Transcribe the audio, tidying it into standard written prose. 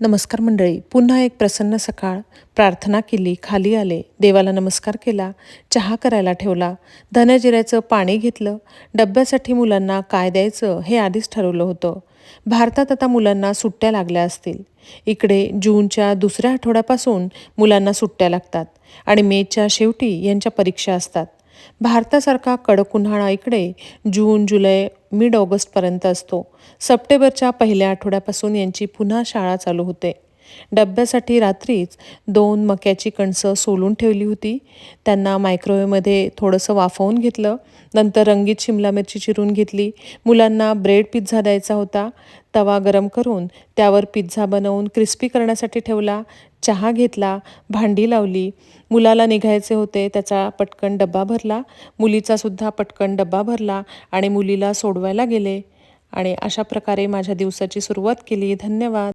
नमस्कार मंडळी. पुन्हा एक प्रसन्न सकाळ. प्रार्थना केली, खाली आले, देवाला नमस्कार केला, चहा करायला ठेवला, धन्याजिऱ्याचं पाणी घेतलं. डब्यासाठी मुलांना काय द्यायचं हे आधीच ठरवलं होतं. भारतात आता मुलांना सुट्ट्या लागल्या असतील. इकडे जूनच्या दुसऱ्या आठवड्यापासून मुलांना सुट्ट्या लागतात आणि मेच्या शेवटी यांच्या परीक्षा असतात. भारतासारखा कडक उन्हाळा इकडे जून, जुलै, मिड ऑगस्टपर्यंत असतो. सप्टेंबरच्या पहिल्या आठवड्यापासून यांची पुन्हा शाळा चालू होते. डब्यासाठी रात्रीच 2 मक्याची कणसं सोलून ठेवली होती. त्यांना मायक्रोवेव्हमध्ये थोडंसं वाफवून घेतलं. नंतर रंगीत शिमला मिरची चिरून घेतली. मुलांना ब्रेड पिझ्झा द्यायचा होता. तवा गरम करून त्यावर पिझ्झा बनवून क्रिस्पी करण्यासाठी ठेवला. चहा घेतला, भांडी लावली. मुलाला निघायचे होते, त्याचा पटकन डब्बा भरला. मुलीचासुद्धा पटकन डब्बा भरला आणि मुलीला सोडवायला गेले. आणि अशा प्रकारे माझ्या दिवसाची सुरुवात केली. धन्यवाद.